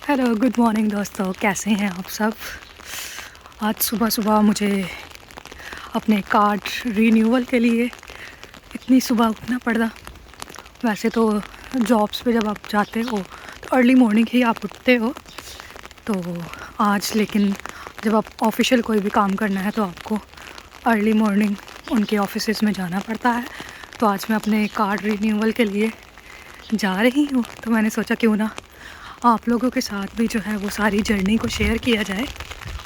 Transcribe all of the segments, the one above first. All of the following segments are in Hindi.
हेलो, गुड मॉर्निंग दोस्तों। कैसे हैं आप सब। आज सुबह सुबह मुझे अपने कार्ड रीन्यूअल के लिए इतनी सुबह उठना पड़ा। वैसे तो जॉब्स पे जब आप जाते हो तो अर्ली मॉर्निंग ही आप उठते हो, तो आज लेकिन जब आप ऑफिशियल कोई भी काम करना है तो आपको अर्ली मॉर्निंग उनके ऑफिसेज़ में जाना पड़ता है। तो आज मैं अपने कार्ड रीन्यूअल के लिए जा रही हूँ, तो मैंने सोचा क्यों ना आप लोगों के साथ भी जो है वो सारी जर्नी को शेयर किया जाए,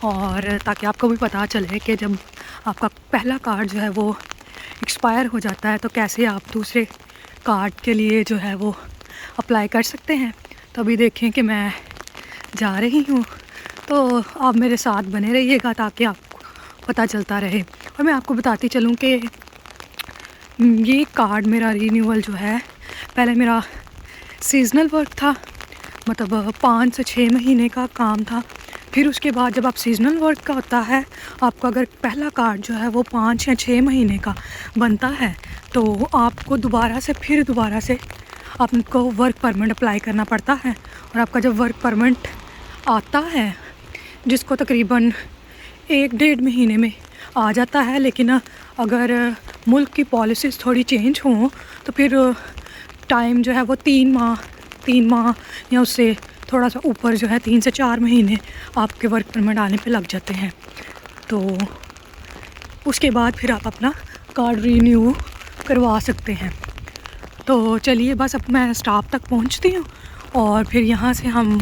और ताकि आपको भी पता चले कि जब आपका पहला कार्ड जो है वो एक्सपायर हो जाता है तो कैसे आप दूसरे कार्ड के लिए जो है वो अप्लाई कर सकते हैं। तो अभी देखें कि मैं जा रही हूँ, तो आप मेरे साथ बने रहिएगा ताकि आपको पता चलता रहे। और मैं आपको बताती चलूँ कि ये कार्ड मेरा रीन्यूअल जो है, पहले मेरा सीज़नल वर्क था, मतलब 5 से 6 महीने का काम था। फिर उसके बाद जब आप सीज़नल वर्क का होता है, आपका अगर पहला कार्ड जो है वो 5 या 6 महीने का बनता है तो आपको दोबारा से आपको वर्क परमिट अप्लाई करना पड़ता है। और आपका जब वर्क परमिट आता है, जिसको तकरीबन 1-1.5 महीने में आ जाता है, लेकिन अगर मुल्क की पॉलिसीज़ थोड़ी चेंज हों तो फिर टाइम जो है वो 3 माह या उससे थोड़ा सा ऊपर जो है 3 से 4 महीने आपके वर्क परमिट आने पे लग जाते हैं। तो उसके बाद फिर आप अपना कार्ड रीन्यू करवा सकते हैं। तो चलिए, बस अब मैं स्टॉप तक पहुंचती हूँ और फिर यहाँ से हम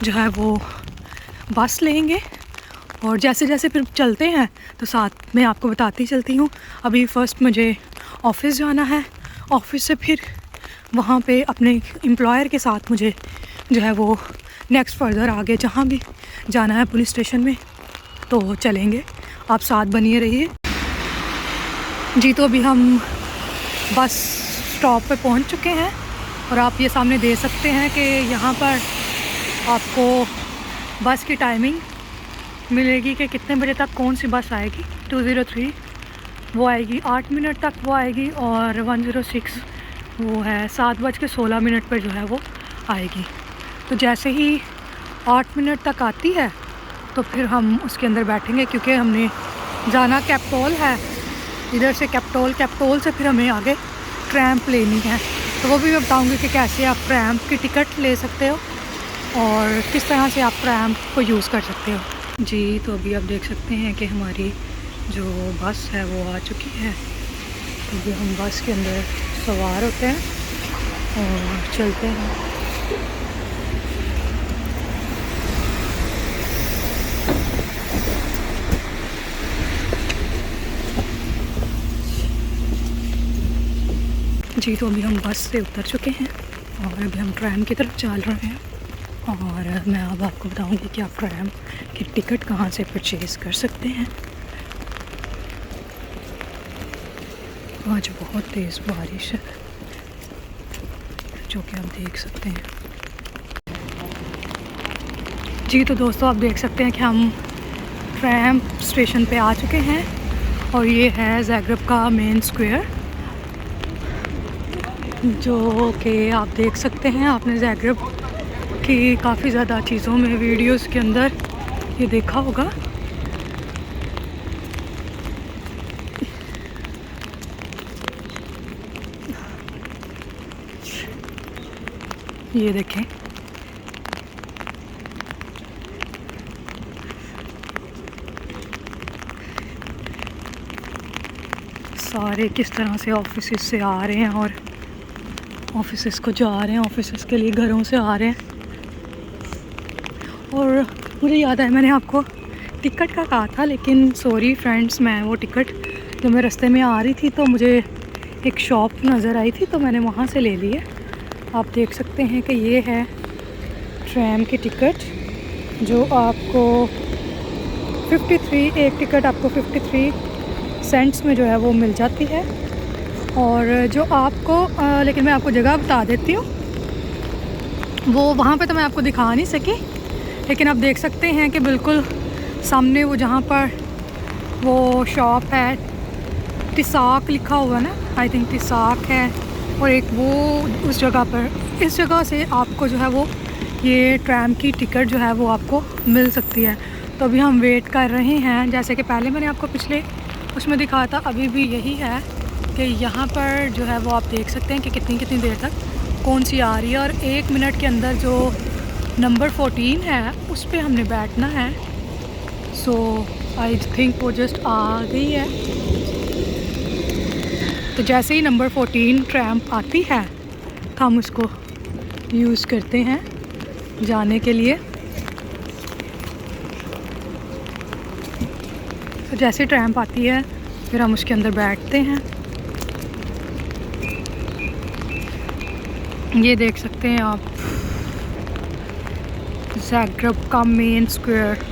जो है वो बस लेंगे, और जैसे जैसे फिर चलते हैं तो साथ में आपको बताती चलती हूँ। अभी फ़र्स्ट मुझे ऑफ़िस जाना है, ऑफ़िस से फिर वहाँ पे अपने एम्प्लॉयर के साथ मुझे जो है वो नेक्स्ट फर्दर आगे जहाँ भी जाना है पुलिस स्टेशन में, तो चलेंगे। आप साथ बनिए रहिए जी। तो अभी हम बस स्टॉप पे पहुँच चुके हैं, और आप ये सामने दे सकते हैं कि यहाँ पर आपको बस की टाइमिंग मिलेगी कि कितने बजे तक कौन सी बस आएगी। 203 वो आएगी 8 मिनट तक वो आएगी, और 106 वो है 7:16 पर जो है वो आएगी। तो जैसे ही 8 मिनट तक आती है तो फिर हम उसके अंदर बैठेंगे, क्योंकि हमने जाना कैप्टोल है। इधर से कैप्टोल से फिर हमें आगे ट्रैम्प लेनी है, तो वो भी मैं बताऊंगी कि कैसे आप ट्रैम्प की टिकट ले सकते हो और किस तरह से आप ट्रैम्प को यूज़ कर सकते हो जी। तो अभी आप देख सकते हैं कि हमारी जो बस है वो आ चुकी है। अभी हम बस के अंदर सवार होते हैं और चलते हैं। जी, तो अभी हम बस से उतर चुके हैं और अभी हम ट्रैम की तरफ चल रहे हैं, और मैं अब आपको बताऊंगी कि आप ट्रैम की टिकट कहाँ से परचेज़ कर सकते हैं। आज बहुत तेज़ बारिश है, जो कि आप देख सकते हैं जी। तो दोस्तों, आप देख सकते हैं कि हम ट्रैम स्टेशन पे आ चुके हैं, और ये है ज़ाग्रेब का मेन स्क्वायर, जो कि आप देख सकते हैं। आपने ज़ाग्रेब की काफ़ी ज़्यादा चीज़ों में, वीडियोस के अंदर ये देखा होगा। ये देखें, सारे किस तरह से ऑफिस से आ रहे हैं और ऑफिस को जा रहे हैं, ऑफिस के लिए घरों से आ रहे हैं। और मुझे याद है, मैंने आपको टिकट का कहा था, लेकिन सॉरी फ्रेंड्स, मैं वो टिकट जब मैं रास्ते में आ रही थी तो मुझे एक शॉप नज़र आई थी, तो मैंने वहाँ से ले ली है। आप देख सकते हैं कि ये है ट्रैम की टिकट, जो आपको 53, एक टिकट आपको 53 सेंट्स में जो है वो मिल जाती है। और जो आपको लेकिन मैं आपको जगह बता देती हूँ, वो वहाँ पे तो मैं आपको दिखा नहीं सकी, लेकिन आप देख सकते हैं कि बिल्कुल सामने वो जहाँ पर वो शॉप है, टिसाक लिखा हुआ ना, आई थिंक टिसाक है, और एक वो उस जगह पर, इस जगह से आपको जो है वो ये ट्रैम की टिकट जो है वो आपको मिल सकती है। तो अभी हम वेट कर रहे हैं, जैसे कि पहले मैंने आपको पिछले उसमें दिखाया था, अभी भी यही है कि यहाँ पर जो है वो आप देख सकते हैं कि कितनी कितनी देर तक कौन सी आ रही है। और 1 मिनट के अंदर जो नंबर 14 है उस पर हमने बैठना है। सो आई थिंक वो जस्ट आ गई है। तो जैसे ही नंबर 14 ट्रैम आती है तो हम उसको यूज़ करते हैं जाने के लिए। तो जैसे ट्रैम आती है फिर हम उसके अंदर बैठते हैं। ये देख सकते हैं आप ज़ाग्रेब का मेन स्क्वायर।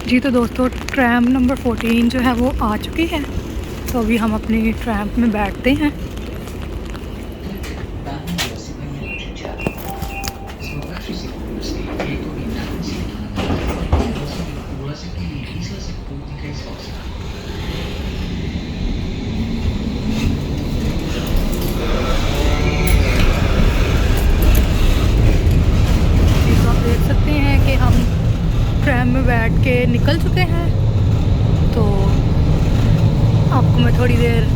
जी तो दोस्तों ट्रैम नंबर 14 जो है वो आ चुकी है। तो अभी हम अपनी ट्रैम में बैठते हैं। ट्रैम में बैठ के निकल चुके हैं। तो आपको मैं थोड़ी देर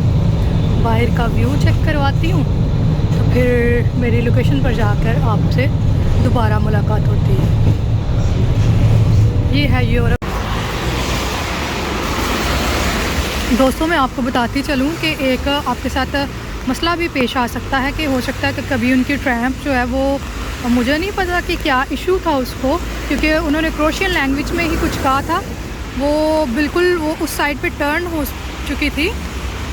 बाहर का व्यू चेक करवाती हूँ, तो फिर मेरी लोकेशन पर जाकर आपसे दोबारा मुलाकात होती है। ये है यूरोप। दोस्तों मैं आपको बताती चलूँ कि एक आपके साथ मसला भी पेश आ सकता है कि हो सकता है कि कभी उनकी ट्रैम जो है वो, मुझे नहीं पता कि क्या इशू था उसको, क्योंकि उन्होंने क्रोशियन लैंग्वेज में ही कुछ कहा था। वो बिल्कुल वो उस साइड पे टर्न हो चुकी थी,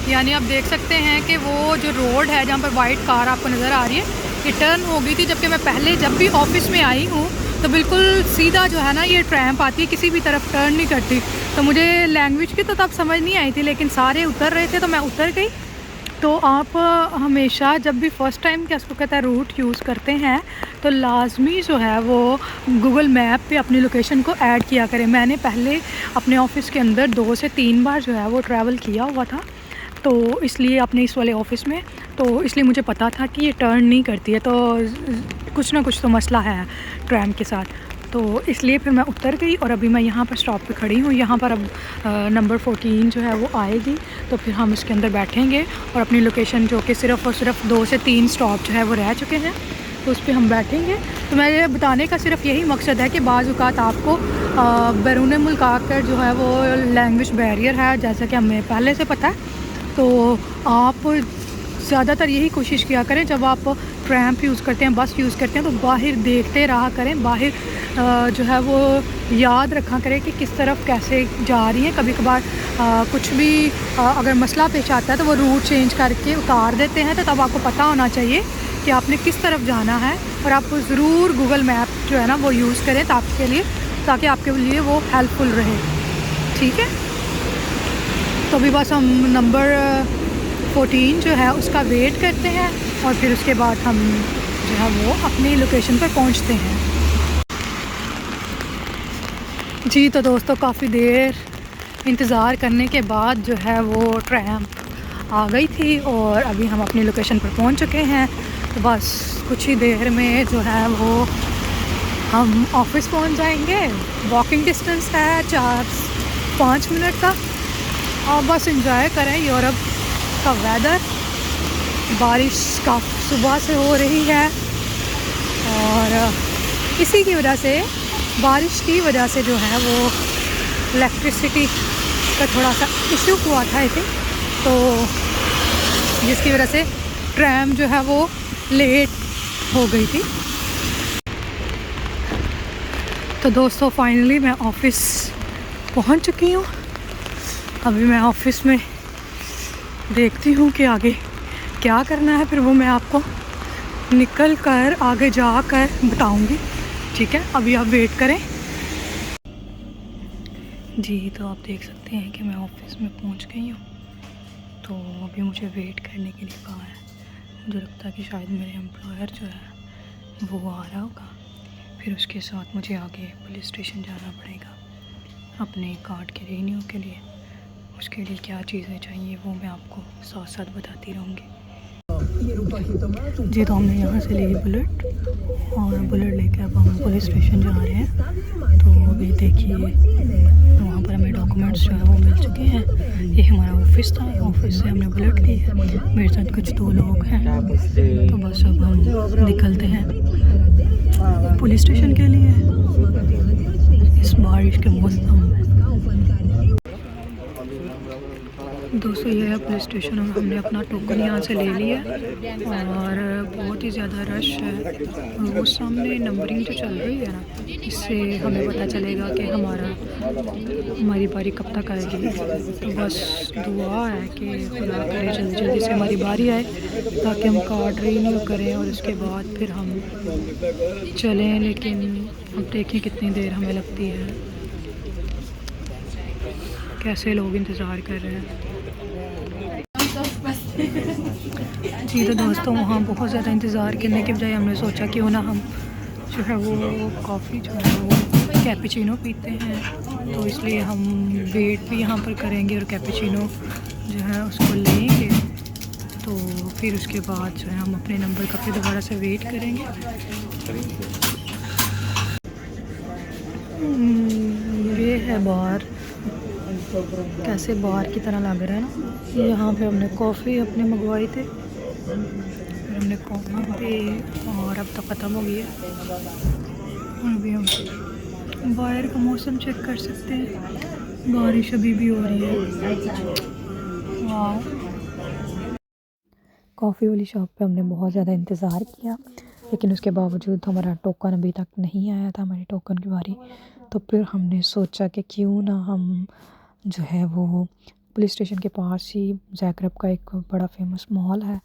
यानी आप देख सकते हैं कि वो जो रोड है जहाँ पर वाइट कार आपको नज़र आ रही है ये टर्न हो गई थी। जबकि मैं पहले जब भी ऑफिस में आई हूँ तो बिल्कुल सीधा जो है ना ये ट्रैम आती है, किसी भी तरफ टर्न नहीं करती। तो मुझे लैंग्वेज की तो तब समझ नहीं आई थी, लेकिन सारे उतर रहे थे तो मैं उतर गई। तो आप हमेशा जब भी फ़र्स्ट टाइम क्या उसको कहता है रूट यूज़ करते हैं तो लाजमी जो है वो गूगल मैप पे अपनी लोकेशन को ऐड किया करें। मैंने पहले अपने ऑफ़िस के अंदर 2 से 3 बार जो है वो ट्रैवल किया हुआ था, तो इसलिए अपने इस वाले ऑफ़िस में, तो इसलिए मुझे पता था कि ये टर्न नहीं करती है। तो कुछ ना कुछ तो मसला है ट्रैम के साथ, तो इसलिए फिर मैं उतर गई और अभी मैं यहाँ पर स्टॉप पे खड़ी हूँ। यहाँ पर अब नंबर 14 जो है वो आएगी तो फिर हम इसके अंदर बैठेंगे और अपनी लोकेशन जो कि सिर्फ़ और सिर्फ 2 से 3 स्टॉप जो है वो रह चुके हैं तो उस पर हम बैठेंगे। तो मेरे बताने का सिर्फ यही मकसद है कि बाज़ औक़ात आपको बैरून मुल्क आकर जो है वो लैंग्वेज बैरियर है, जैसा कि हमें पहले से पता है। तो आप ज़्यादातर यही कोशिश किया करें जब आप ट्रैम यूज़ करते हैं, बस यूज़ करते हैं, तो बाहर देखते रहा करें, बाहर जो है वो याद रखा करें कि किस तरफ कैसे जा रही हैं। कभी कभार कुछ भी अगर मसला पेश आता है तो वो रूट चेंज करके उतार देते हैं, तो तब आपको पता होना चाहिए कि आपने किस तरफ जाना है। और आप ज़रूर गूगल मैप जो है ना वो यूज़ करें ताकि आपके लिए वो हेल्पफुल रहे, ठीक है। तो अभी बस हम नंबर 14 जो है उसका वेट करते हैं और फिर उसके बाद हम जो है वो अपनी लोकेशन पर पहुंचते हैं। जी तो दोस्तों काफ़ी देर इंतज़ार करने के बाद जो है वो ट्रैम आ गई थी और अभी हम अपनी लोकेशन पर पहुंच चुके हैं। तो बस कुछ ही देर में जो है वो हम ऑफिस पहुंच जाएंगे। वॉकिंग डिस्टेंस है 4-5 मिनट का। और बस एंजॉय करें यूरोप का वेदर। बारिश काफ़ी सुबह से हो रही है और इसी की वजह से, बारिश की वजह से जो है वो इलेक्ट्रिसिटी का थोड़ा सा इशू हुआ था आई थिंक, तो जिसकी वजह से ट्रैम जो है वो लेट हो गई थी। तो दोस्तों फाइनली मैं ऑफ़िस पहुंच चुकी हूँ। अभी मैं ऑफ़िस में देखती हूँ कि आगे क्या करना है, फिर वो मैं आपको निकल कर आगे जाकर बताऊँगी, ठीक है। अभी आप वेट करें। जी तो आप देख सकते हैं कि मैं ऑफ़िस में पहुँच गई हूँ। तो अभी मुझे वेट करने के लिए कहा है। मुझे लगता है कि शायद मेरे एम्प्लॉयर जो है वो आ रहा होगा, फिर उसके साथ मुझे आगे पुलिस स्टेशन जाना पड़ेगा। अपने कार्ड के रीन्यू के लिए। उसके लिए क्या चीज़ें चाहिए वो मैं आपको साथ साथ बताती रहूँगी। जी तो हमने यहाँ से ली बुलेट और बुलेट लेके अब हम पुलिस स्टेशन जा रहे हैं। तो अभी देखिए वहाँ पर हमें डॉक्यूमेंट्स जो है वो मिल चुके हैं। ये हमारा ऑफिस था, ऑफिस से हमने बुलेट ली है। मेरे साथ कुछ 2 लोग हैं, तो बस अब हम निकलते हैं पुलिस स्टेशन के लिए इस बारिश के मौसम में। दोस्तों ये है पुलिस स्टेशन और हमने अपना टोकन यहाँ से ले लिया और बहुत ही ज़्यादा रश है। वो सामने नंबरिंग जो चल रही है ना, इससे हमें पता चलेगा कि हमारी बारी कब तक आएगी। तो बस दुआ है कि खुदा करे जल्दी जल्दी से हमारी बारी आए ताकि हम कार्ड रीन्यू करें और उसके बाद फिर हम चलें। लेकिन अब देखें कितनी देर हमें लगती है, कैसे लोग इंतज़ार कर रहे हैं। जी तो दोस्तों वहाँ बहुत ज़्यादा इंतज़ार करने के बजाय हमने सोचा क्यों ना हम जो है वो कॉफ़ी जो है वो कैपुचिनो पीते हैं। तो इसलिए हम वेट भी यहाँ पर करेंगे और कैपुचिनो जो है उसको लेंगे। तो फिर उसके बाद जो है हम अपने नंबर का फिर दोबारा से वेट करेंगे। ये है बार, कैसे बार की तरह लग रहा है ना। यहाँ पे हमने कॉफ़ी अपने मंगवाई थे, फिर हमने कॉफ़ी पे और अब तो ख़त्म हो गई है। और अभी हम बाहर का मौसम चेक कर सकते हैं, बारिश अभी भी हो रही है। वाह। कॉफ़ी वाली शॉप पे हमने बहुत ज़्यादा इंतज़ार किया, लेकिन उसके बावजूद हमारा टोकन अभी तक नहीं आया था, हमारी टोकन की बारी। तो फिर हमने सोचा कि क्यों ना हम जो है वो पुलिस स्टेशन के पास ही ज़ैग्रेब का एक बड़ा फेमस मॉल है,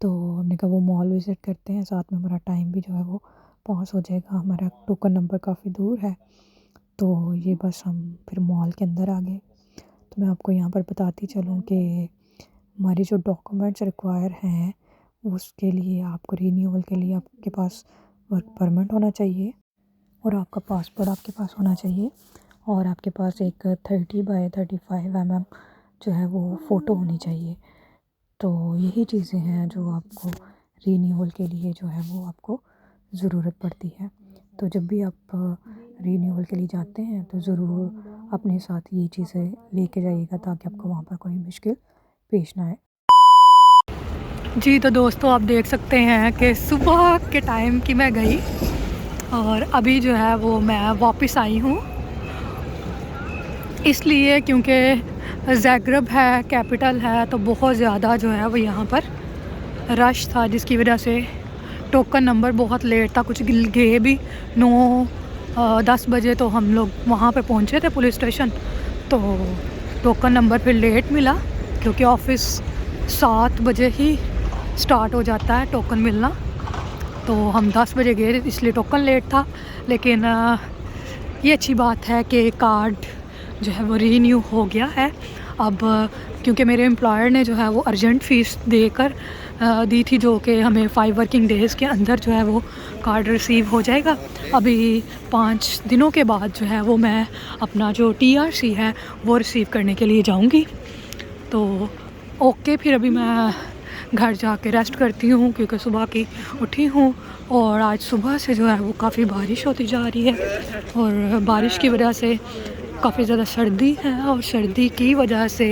तो हमने कहा वो मॉल विज़िट करते हैं, साथ में हमारा टाइम भी जो है वो पास हो जाएगा। हमारा टोकन नंबर काफ़ी दूर है, तो ये बस हम फिर मॉल के अंदर आ गए। तो मैं आपको यहाँ पर बताती चलूँ कि हमारी जो डॉक्यूमेंट्स रिक्वायर हैं उसके लिए आपको रीन्यूअल के लिए आपके पास वर्क परमिट होना चाहिए और आपका पासपोर्ट आपके पास होना चाहिए और आपके पास एक 30 बाय 35 mm जो है वो फ़ोटो होनी चाहिए। तो यही चीज़ें हैं जो आपको रीन्यूअल के लिए जो है वो आपको ज़रूरत पड़ती है। तो जब भी आप रीन्यूअल के लिए जाते हैं तो ज़रूर अपने साथ ये चीज़ें लेके जाइएगा ताकि आपको वहाँ पर कोई मुश्किल पेश ना आए। जी तो दोस्तों आप देख सकते हैं कि सुबह के टाइम की मैं गई और अभी जो है वो मैं वापस आई हूँ, इसलिए क्योंकि ज़ैग्रेब है, कैपिटल है, तो बहुत ज़्यादा जो है वो यहाँ पर रश था, जिसकी वजह से टोकन नंबर बहुत लेट था। कुछ गए भी 9-10 बजे तो हम लोग वहाँ पे पहुँचे थे पुलिस स्टेशन, तो टोकन नंबर फिर लेट मिला क्योंकि ऑफिस 7 बजे ही स्टार्ट हो जाता है टोकन मिलना। तो हम 10 बजे गए इसलिए टोकन लेट था। लेकिन ये अच्छी बात है कि कार्ड जो है वो रीन्यू हो गया है अब, क्योंकि मेरे एम्प्लॉयर ने जो है वो अर्जेंट फ़ीस देकर दी थी, जो कि हमें 5 वर्किंग डेज़ के अंदर जो है वो कार्ड रिसीव हो जाएगा। अभी 5 दिनों के बाद जो है वो मैं अपना जो TRC है वो रिसीव करने के लिए जाऊंगी। तो ओके, फिर अभी मैं घर जाके रेस्ट करती हूँ क्योंकि सुबह की उठी हूँ और आज सुबह से जो है वो काफ़ी बारिश होती जा रही है और बारिश की वजह से काफ़ी ज़्यादा सर्दी है और सर्दी की वजह से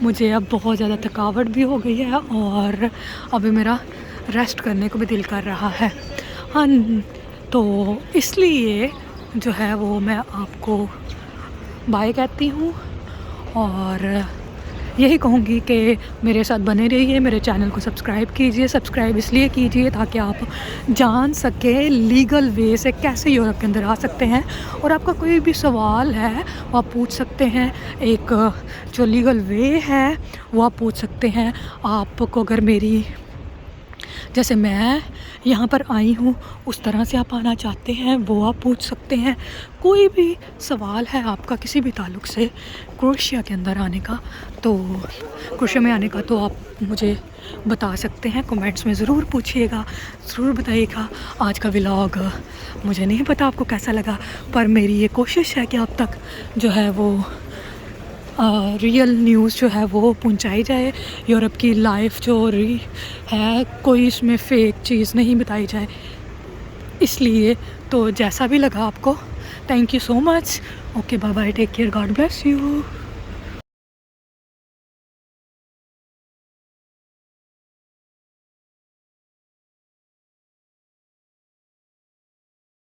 मुझे अब बहुत ज़्यादा थकावट भी हो गई है और अभी मेरा रेस्ट करने को भी दिल कर रहा है। हाँ, तो इसलिए जो है वो मैं आपको बाय कहती हूँ और यही कहूँगी कि मेरे साथ बने रहिए, मेरे चैनल को सब्सक्राइब कीजिए। सब्सक्राइब इसलिए कीजिए ताकि आप जान सकें लीगल वे से कैसे यूरोप के अंदर आ सकते हैं और आपका कोई भी सवाल है वो आप पूछ सकते हैं। एक जो लीगल वे है वो आप पूछ सकते हैं। आपको अगर मेरी जैसे मैं यहाँ पर आई हूँ उस तरह से आप आना चाहते हैं वो आप पूछ सकते हैं। कोई भी सवाल है आपका किसी भी ताल्लुक़ से क्रोएशिया के अंदर आने का, तो क्रोएशिया में आने का, तो आप मुझे बता सकते हैं। कमेंट्स में ज़रूर पूछिएगा, ज़रूर बताइएगा। आज का व्लॉग मुझे नहीं पता आपको कैसा लगा, पर मेरी ये कोशिश है कि अब तक जो है वो रियल न्यूज़ जो है वो पहुंचाई जाए। यूरोप की लाइफ जो है कोई इसमें फ़ेक चीज़ नहीं बताई जाए। इसलिए तो जैसा भी लगा आपको, thank you so much. Okay, bye bye, take care, God bless you.